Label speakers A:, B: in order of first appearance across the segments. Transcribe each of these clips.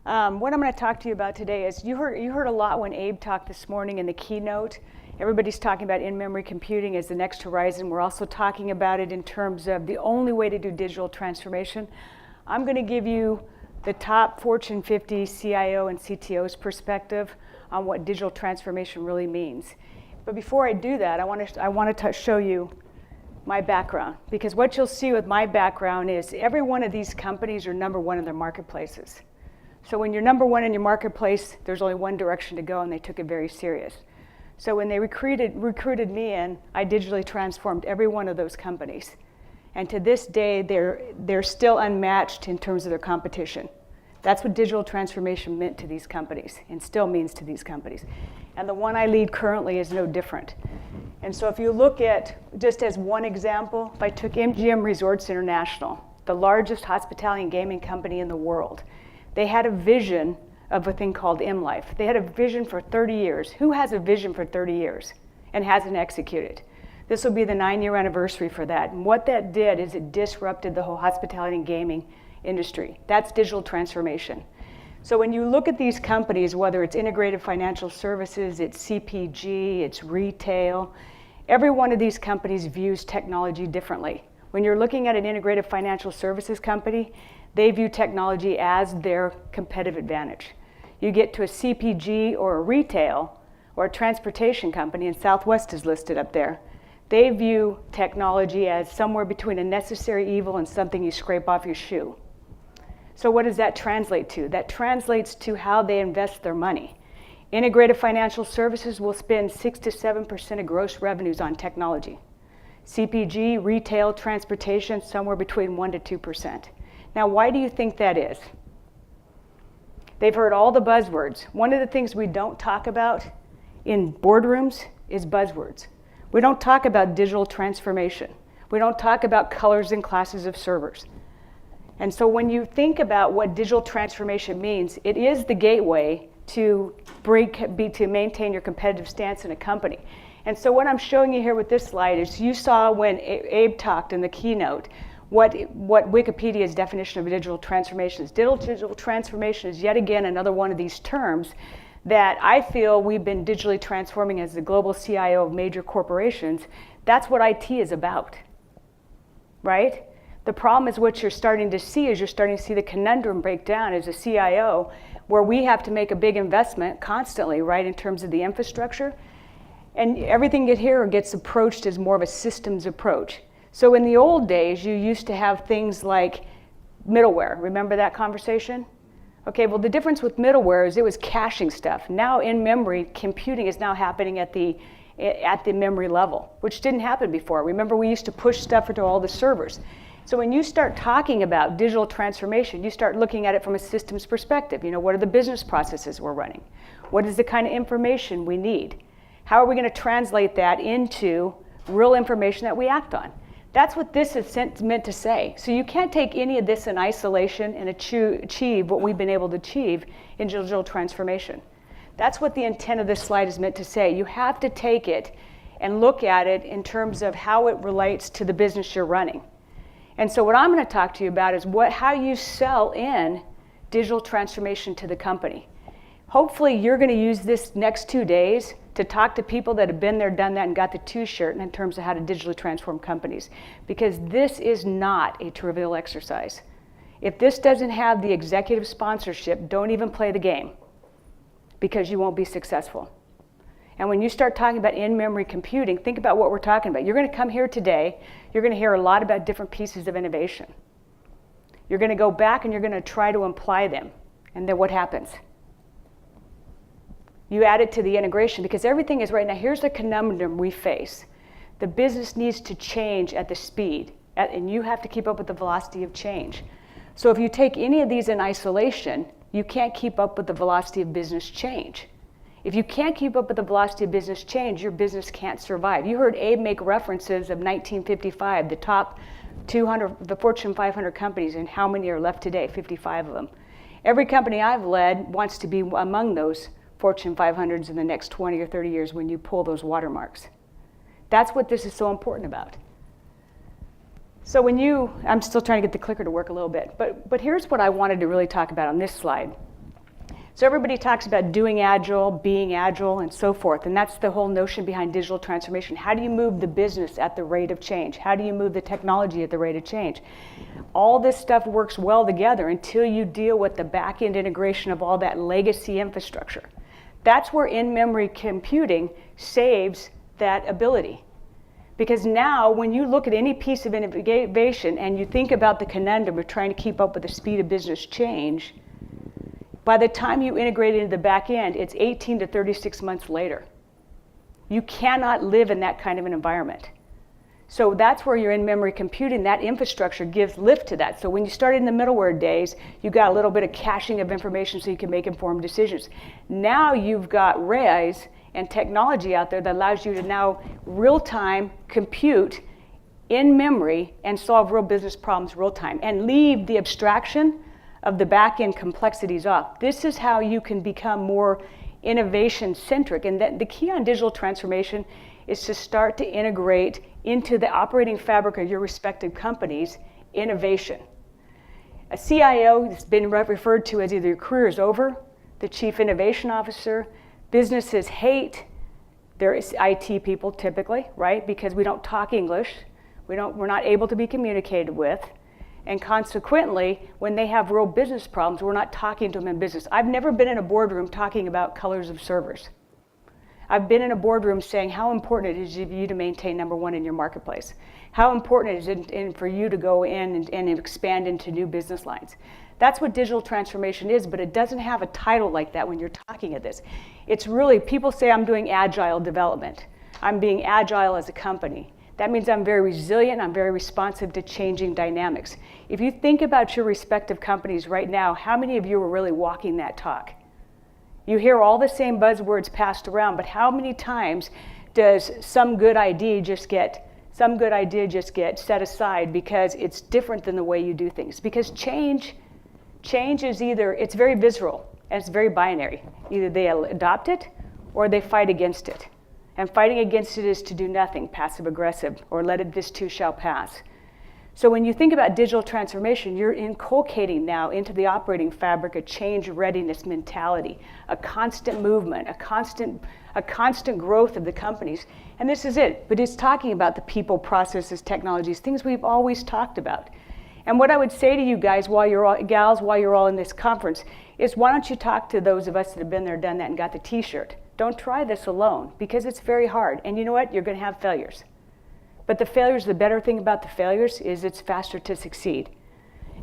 A: What I'm going to talk to you about today is you heard a lot when Abe talked this morning in the keynote. Everybody's talking about in-memory computing as the next horizon. We're also talking about it in terms of the only way to do digital transformation. I'm going to give you the top Fortune 50 CIO and CTO's perspective on what digital transformation really means. But before I do that, I want to show you my background, because what you'll see with my background is every one of these companies are number one in their marketplaces. So when you're number one in your marketplace, there's only one direction to go, and they took it very serious. So when they recruited me in, I digitally transformed every one of those companies. And to this day, they're still unmatched in terms of their competition. That's what digital transformation meant to these companies and still means to these companies. And the one I lead currently is no different. And so if you look at, just as one example, if I took MGM Resorts International, the largest hospitality and gaming company in the world, they had a vision of a thing called M-Life. They had a vision for 30 years. Who has a vision for 30 years and hasn't executed? This will be the 9-year anniversary for that. And what that did is it disrupted the whole hospitality and gaming industry. That's digital transformation. So when you look at these companies, whether it's integrated financial services, it's CPG, it's retail, every one of these companies views technology differently. When you're looking at an integrated financial services company, they view technology as their competitive advantage. You get to a CPG or a retail or a transportation company, and Southwest is listed up there, they view technology as somewhere between a necessary evil and something you scrape off your shoe. So what does that translate to? That translates to how they invest their money. Integrated financial services will spend 6 to 7% of gross revenues on technology. CPG, retail, transportation, somewhere between 1 to 2%. Now, why do you think that is? They've heard all the buzzwords. One of the things we don't talk about in boardrooms is buzzwords. We don't talk about digital transformation. We don't talk about colors and classes of servers. And so when you think about what digital transformation means, it is the gateway to maintain your competitive stance in a company. And so what I'm showing you here with this slide is you saw when Abe talked in the keynote what Wikipedia's definition of digital transformation is. Digital transformation is yet again another one of these terms that I feel we've been digitally transforming as the global CIO of major corporations. That's what IT is about, right? The problem is what you're starting to see is you're starting to see the conundrum break down as a CIO, where we have to make a big investment constantly, right, in terms of the infrastructure. And everything here gets approached as more of a systems approach. So in the old days, you used to have things like middleware. Remember that conversation? Okay, well, the difference with middleware is it was caching stuff. Now in-memory computing is now happening at the memory level, which didn't happen before. Remember, we used to push stuff into all the servers. So when you start talking about digital transformation, you start looking at it from a systems perspective. You know, what are the business processes we're running? What is the kind of information we need? How are we going to translate that into real information that we act on? That's what this is meant to say. So you can't take any of this in isolation and achieve what we've been able to achieve in digital transformation. That's what the intent of this slide is meant to say. You have to take it and look at it in terms of how it relates to the business you're running. And so what I'm going to talk to you about is how you sell in digital transformation to the company. Hopefully you're going to use this next 2 days to talk to people that have been there, done that, and got the two-shirt in terms of how to digitally transform companies. Because this is not a trivial exercise. If this doesn't have the executive sponsorship, don't even play the game, because you won't be successful. And when you start talking about in-memory computing, think about what we're talking about. You're going to come here today, you're going to hear a lot about different pieces of innovation. You're going to go back and you're going to try to apply them. And then what happens? You add it to the integration, because everything is right now. Here's the conundrum we face. The business needs to change at the speed, and you have to keep up with the velocity of change. So if you take any of these in isolation, you can't keep up with the velocity of business change. If you can't keep up with the velocity of business change, your business can't survive. You heard Abe make references of 1955, the top 200, the Fortune 500 companies, and how many are left today? 55 of them. Every company I've led wants to be among those Fortune 500s in the next 20 or 30 years when you pull those watermarks. That's what this is so important about. So when I'm still trying to get the clicker to work a little bit, but here's what I wanted to really talk about on this slide. So everybody talks about doing agile, being agile, and so forth. And that's the whole notion behind digital transformation. How do you move the business at the rate of change? How do you move the technology at the rate of change? All this stuff works well together until you deal with the back-end integration of all that legacy infrastructure. That's where in-memory computing saves that ability. Because now, when you look at any piece of innovation and you think about the conundrum of trying to keep up with the speed of business change, by the time you integrate it into the back end, it's 18 to 36 months later. You cannot live in that kind of an environment. So that's where your in-memory computing, that infrastructure gives lift to that. So when you started in the middleware days, you got a little bit of caching of information so you can make informed decisions. Now you've got RAIs and technology out there that allows you to now real-time compute in memory and solve real business problems real-time and leave the abstraction of the back-end complexities off. This is how you can become more innovation-centric. And the key on digital transformation is to start to integrate into the operating fabric of your respective companies innovation. A CIO has been referred to as either your career is over, the chief innovation officer. Businesses hate their IT people typically, right? Because we don't talk English. We're not able to be communicated with. And consequently, when they have real business problems, we're not talking to them in business. I've never been in a boardroom talking about colors of servers. I've been in a boardroom saying how important it is for you to maintain number one in your marketplace. How important it is for you to go in and expand into new business lines. That's what digital transformation is, but it doesn't have a title like that when you're talking at this. It's really, people say I'm doing agile development. I'm being agile as a company. That means I'm very resilient, I'm very responsive to changing dynamics. If you think about your respective companies right now, how many of you are really walking that talk? You hear all the same buzzwords passed around, but how many times does some good idea just get set aside because it's different than the way you do things? Because change is either, it's very visceral and it's very binary. Either they adopt it or they fight against it. And fighting against it is to do nothing, passive aggressive, or let it, this too shall pass. So when you think about digital transformation, you're inculcating now into the operating fabric a change readiness mentality, a constant movement, a constant growth of the companies. And this is it, but it's talking about the people, processes, technologies, things we've always talked about. And what I would say to you guys, while you're all in this conference, is why don't you talk to those of us that have been there, done that, and got the t-shirt. Don't try this alone, because it's very hard. And you know what? You're going to have failures. But the failures, the better thing about the failures is it's faster to succeed.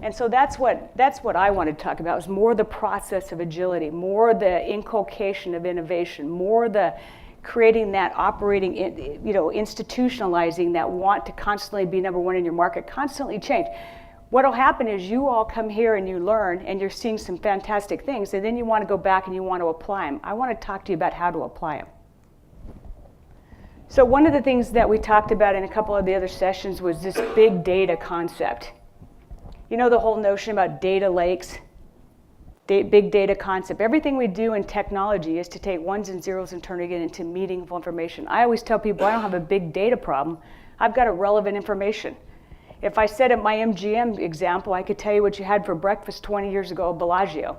A: And so that's what I wanted to talk about, is more the process of agility, more the inculcation of innovation, more the creating that operating, institutionalizing that want to constantly be number one in your market, constantly change. What'll happen is you all come here and you learn and you're seeing some fantastic things, and then you want to go back and you want to apply them. I want to talk to you about how to apply them. So one of the things that we talked about in a couple of the other sessions was this big data concept. You know, the whole notion about data lakes, big data concept. Everything we do in technology is to take ones and zeros and turn it into meaningful information. I always tell people I don't have a big data problem. I've got a relevant information. If I said at my MGM example, I could tell you what you had for breakfast 20 years ago at Bellagio.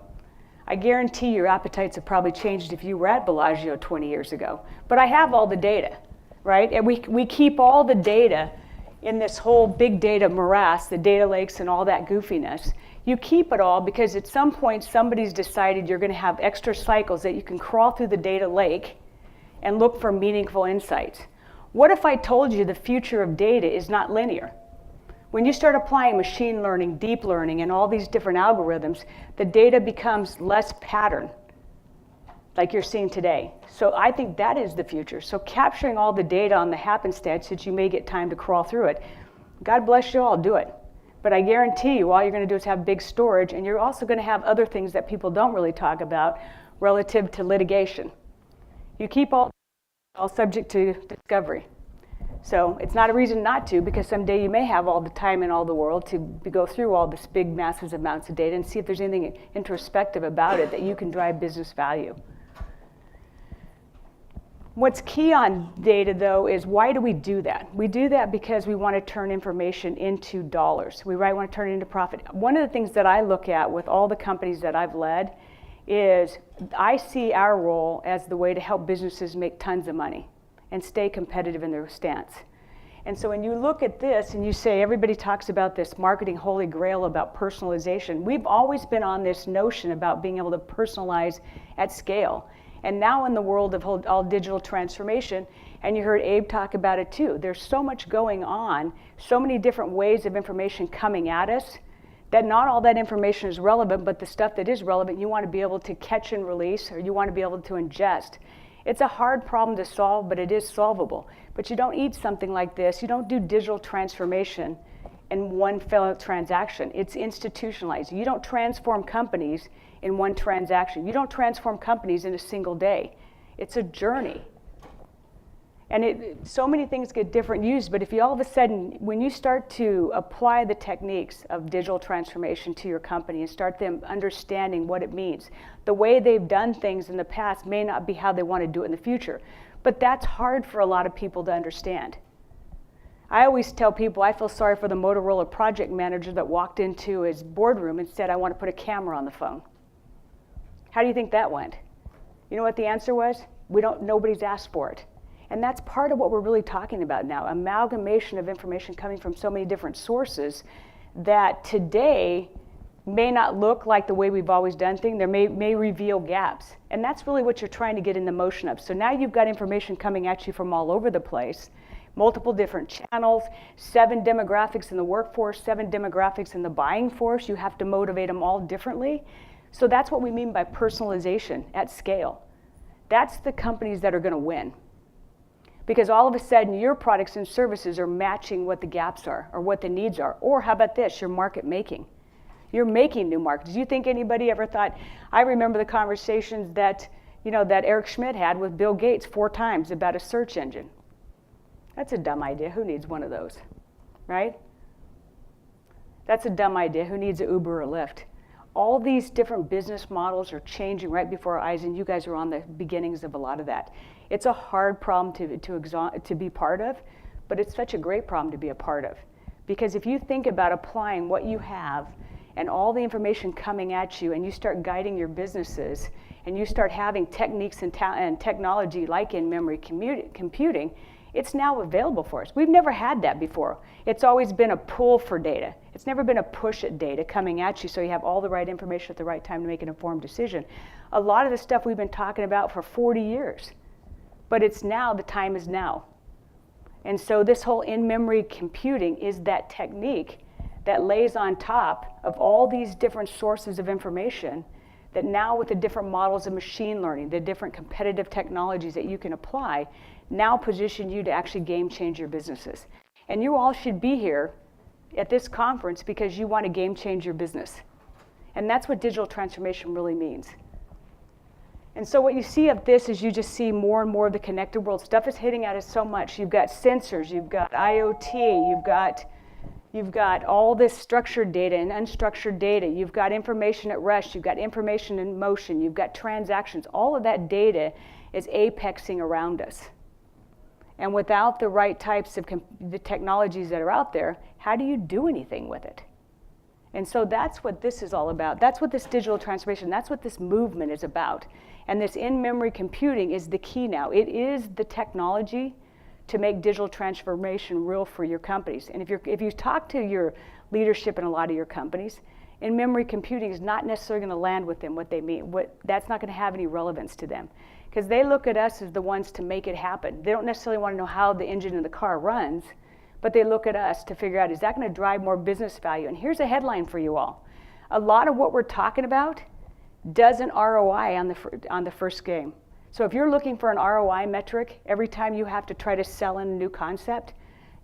A: I guarantee your appetites have probably changed if you were at Bellagio 20 years ago. But I have all the data, right? And we keep all the data in this whole big data morass, the data lakes and all that goofiness. You keep it all because at some point somebody's decided you're going to have extra cycles that you can crawl through the data lake and look for meaningful insights. What if I told you the future of data is not linear? When you start applying machine learning, deep learning, and all these different algorithms, the data becomes less pattern, like you're seeing today. So I think that is the future. So capturing all the data on the happenstance that you may get time to crawl through it, God bless you all, do it. But I guarantee you all you're going to do is have big storage, and you're also going to have other things that people don't really talk about relative to litigation. You keep all subject to discovery. So it's not a reason not to, because someday you may have all the time in all the world to go through all this big, massive amounts of data and see if there's anything introspective about it that you can drive business value. What's key on data, though, is why do we do that? We do that because we want to turn information into dollars. We want to turn it into profit. One of the things that I look at with all the companies that I've led is I see our role as the way to help businesses make tons of money and stay competitive in their stance. And so when you look at this and you say, everybody talks about this marketing holy grail about personalization, we've always been on this notion about being able to personalize at scale. And now in the world of all digital transformation, and you heard Abe talk about it too, there's so much going on, so many different ways of information coming at us, that not all that information is relevant, but the stuff that is relevant, you want to be able to catch and release, or you want to be able to ingest. It's a hard problem to solve, but it is solvable. But you don't eat something like this. You don't do digital transformation in one fell transaction. It's institutionalized. You don't transform companies in one transaction. You don't transform companies in a single day. It's a journey. And so many things get different used, but if you all of a sudden, when you start to apply the techniques of digital transformation to your company and start them understanding what it means, the way they've done things in the past may not be how they want to do it in the future, but that's hard for a lot of people to understand. I always tell people I feel sorry for the Motorola project manager that walked into his boardroom and said, I want to put a camera on the phone. How do you think that went? You know what the answer was? Nobody's asked for it. And that's part of what we're really talking about now, amalgamation of information coming from so many different sources that today may not look like the way we've always done things. There may reveal gaps. And that's really what you're trying to get in the motion of. So now you've got information coming at you from all over the place, multiple different channels, 7 demographics in the workforce, 7 demographics in the buying force. You have to motivate them all differently. So that's what we mean by personalization at scale. That's the companies that are going to win. Because all of a sudden your products and services are matching what the gaps are or what the needs are. Or how about this, you're market making. You're making new markets. Do you think anybody ever thought, I remember the conversations that Eric Schmidt had with Bill Gates 4 times about a search engine. That's a dumb idea. Who needs one of those, right? That's a dumb idea. Who needs an Uber or Lyft? All these different business models are changing right before our eyes, and you guys are on the beginnings of a lot of that. It's a hard problem to be part of, but it's such a great problem to be a part of. Because if you think about applying what you have and all the information coming at you, and you start guiding your businesses, and you start having techniques and technology like in-memory computing, it's now available for us. We've never had that before. It's always been a pull for data. It's never been a push at data coming at you so you have all the right information at the right time to make an informed decision. A lot of the stuff we've been talking about for 40 years, but it's now, the time is now. And so this whole in-memory computing is that technique that lays on top of all these different sources of information that now with the different models of machine learning, the different competitive technologies that you can apply, now position you to actually game change your businesses. And you all should be here at this conference because you want to game change your business. And that's what digital transformation really means. And so what you see of this is you just see more and more of the connected world. Stuff is hitting at us so much. You've got sensors, you've got IoT, you've got all this structured data and unstructured data. You've got information at rest, you've got information in motion, you've got transactions. All of that data is apexing around us. And without the right types of the technologies that are out there, how do you do anything with it? And so that's what this is all about. That's what this digital transformation, that's what this movement is about. And this in-memory computing is the key now. It is the technology to make digital transformation real for your companies. And if you talk to your leadership in a lot of your companies, in-memory computing is not necessarily going to land with them what they mean. That's not going to have any relevance to them. Because they look at us as the ones to make it happen. They don't necessarily want to know how the engine in the car runs, but they look at us to figure out, is that going to drive more business value? And here's a headline for you all. A lot of what we're talking about does an ROI on the first game. So if you're looking for an ROI metric, every time you have to try to sell in a new concept,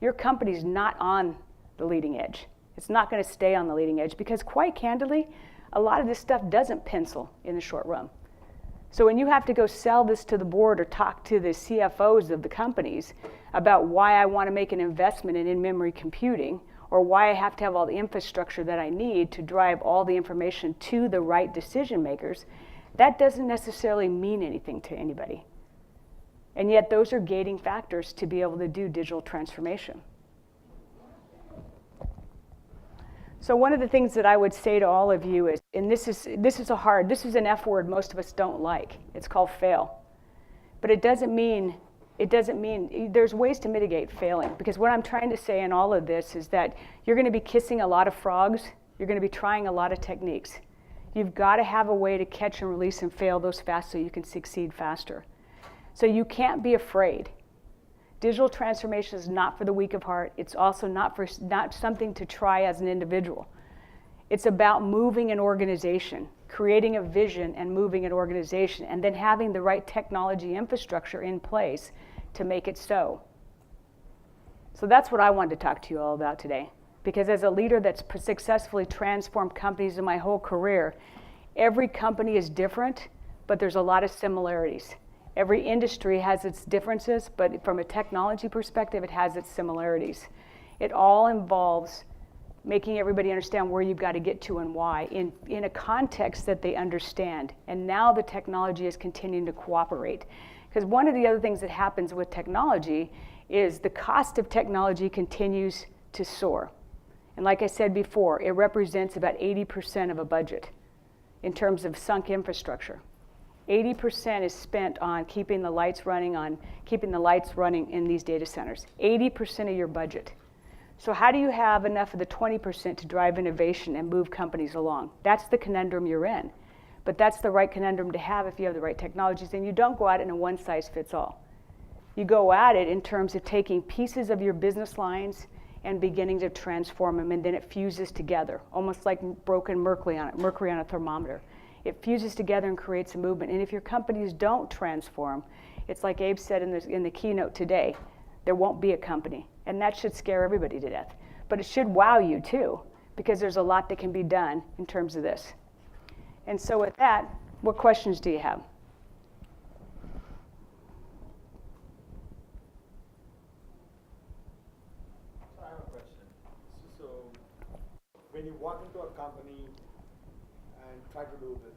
A: your company's not on the leading edge. It's not going to stay on the leading edge because quite candidly, a lot of this stuff doesn't pencil in the short run. So when you have to go sell this to the board or talk to the CFOs of the companies about why I want to make an investment in in-memory computing or why I have to have all the infrastructure that I need to drive all the information to the right decision makers, that doesn't necessarily mean anything to anybody. And yet those are gating factors to be able to do digital transformation. So one of the things that I would say to all of you is, and this is an F word most of us don't like. It's called fail. But it doesn't mean there's ways to mitigate failing, because what I'm trying to say in all of this is that you're going to be kissing a lot of frogs, you're going to be trying a lot of techniques. You've got to have a way to catch and release and fail those fast so you can succeed faster. So you can't be afraid. Digital transformation is not for the weak of heart. It's also not something to try as an individual. It's about moving an organization, creating a vision and moving an organization, and then having the right technology infrastructure in place to make it so. So that's what I wanted to talk to you all about today. Because as a leader that's successfully transformed companies in my whole career, every company is different, but there's a lot of similarities. Every industry has its differences, but from a technology perspective, it has its similarities. It all involves making everybody understand where you've got to get to and why in a context that they understand. And now the technology is continuing to cooperate. Because one of the other things that happens with technology is the cost of technology continues to soar. And like I said before, it represents about 80% of a budget in terms of sunk infrastructure. 80% is spent on keeping the lights running in these data centers. 80% of your budget. So how do you have enough of the 20% to drive innovation and move companies along? That's the conundrum you're in. But that's the right conundrum to have if you have the right technologies. And you don't go at it in a one-size-fits-all. You go at it in terms of taking pieces of your business lines and beginning to transform them, and then it fuses together, almost like broken mercury on a thermometer. It fuses together and creates a movement. And if your companies don't transform, it's like Abe said in the keynote today, there won't be a company. And that should scare everybody to death. But it should wow you too, because there's a lot that can be done in terms of this. And so with that, what questions do you have?
B: I have a question. So when you walk into a company and try to do this,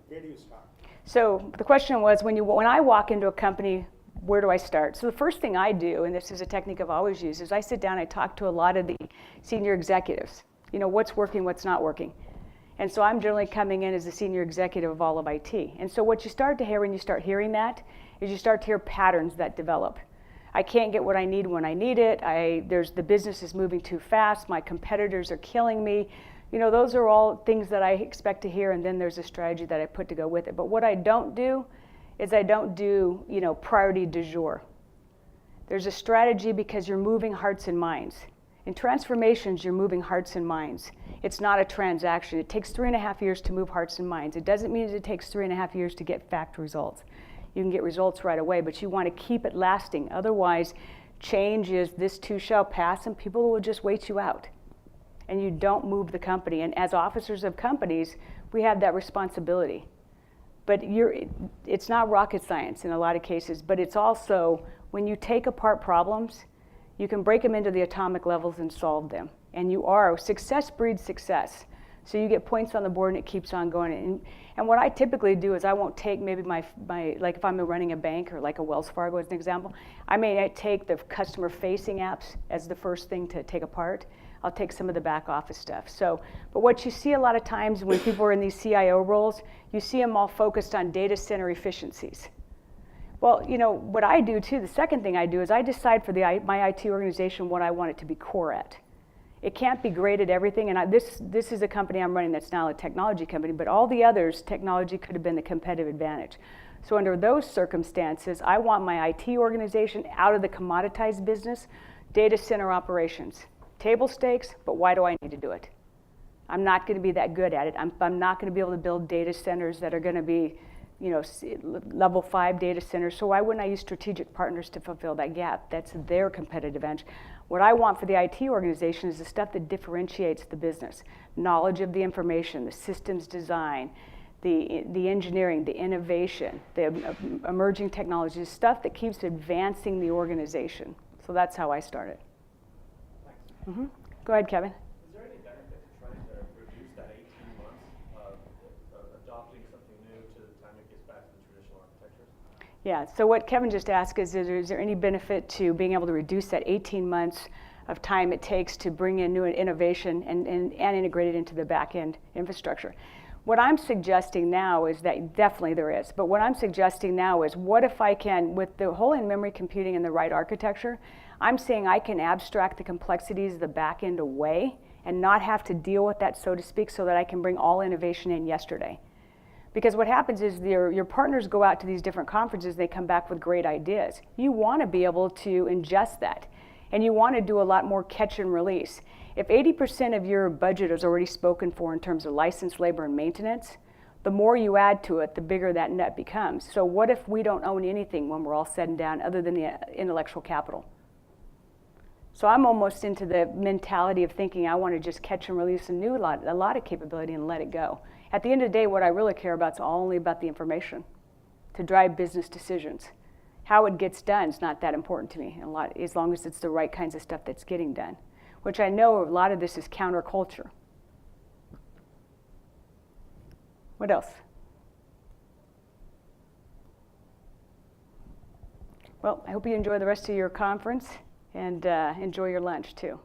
B: where do you start?
A: So the question was, when I walk into a company, where do I start? So the first thing I do, and this is a technique I've always used, is I sit down and I talk to a lot of the senior executives. You know, what's working, what's not working. And so I'm generally coming in as the senior executive of all of IT. And so what you start to hear when you start hearing that is you start to hear patterns that develop. I can't get what I need when I need it. The business is moving too fast. My competitors are killing me. You know, those are all things that I expect to hear, and then there's a strategy that I put to go with it. But what I don't do is priority du jour. There's a strategy because you're moving hearts and minds. In transformations, you're moving hearts and minds. It's not a transaction. It takes 3.5 years to move hearts and minds. It doesn't mean that it takes 3.5 years to get fact results. You can get results right away, but you want to keep it lasting. Otherwise, change is this too shall pass, and people will just wait you out. And you don't move the company. And as officers of companies, we have that responsibility. But it's not rocket science in a lot of cases, but it's also when you take apart problems, you can break them into the atomic levels and solve them. And success breeds success. So you get points on the board and it keeps on going. And what I typically do is I won't take maybe my like if I'm running a bank or like a Wells Fargo as an example, I may take the customer facing apps as the first thing to take apart. I'll take some of the back office stuff. But what you see a lot of times when people are in these CIO roles, you see them all focused on data center efficiencies. Well, you know, what I do too, the second thing I do is I decide for my IT organization what I want it to be core at. It can't be great at everything, and this is a company I'm running that's now a technology company, but all the others, technology could have been the competitive advantage. So under those circumstances, I want my IT organization out of the commoditized business, data center operations. Table stakes, but why do I need to do it? I'm not going to be that good at it. I'm not going to be able to build data centers that are going to be, level 5 data centers. So why wouldn't I use strategic partners to fulfill that gap? That's their competitive edge. What I want for the IT organization is the stuff that differentiates the business. Knowledge of the information, the systems design, the engineering, the innovation, the emerging technologies, stuff that keeps advancing the organization. So that's how I started. Mm-hmm. Go ahead, Kevin.
C: Is there any benefit to trying to reduce that 18 months of adopting something new to the time it gets back to the traditional architectures?
A: Yeah, so what Kevin just asked is there any benefit to being able to reduce that 18 months of time it takes to bring in new innovation and integrate it into the back end infrastructure. What I'm suggesting now is that definitely there is, but what I'm suggesting now is what if I can, with the whole in-memory computing and the right architecture, I'm saying I can abstract the complexities of the back end away and not have to deal with that, so to speak, so that I can bring all innovation in yesterday. Because what happens is your partners go out to these different conferences, they come back with great ideas. You want to be able to ingest that, and you want to do a lot more catch and release. If 80% of your budget is already spoken for in terms of license, labor, and maintenance, the more you add to it, the bigger that net becomes. So what if we don't own anything when we're all said and done other than the intellectual capital? So I'm almost into the mentality of thinking I want to just catch and release a lot of capability and let it go. At the end of the day, what I really care about is only about the information to drive business decisions. How it gets done is not that important to me, as long as it's the right kinds of stuff that's getting done, which I know a lot of this is counterculture. What else? Well, I hope you enjoy the rest of your conference and enjoy your lunch too.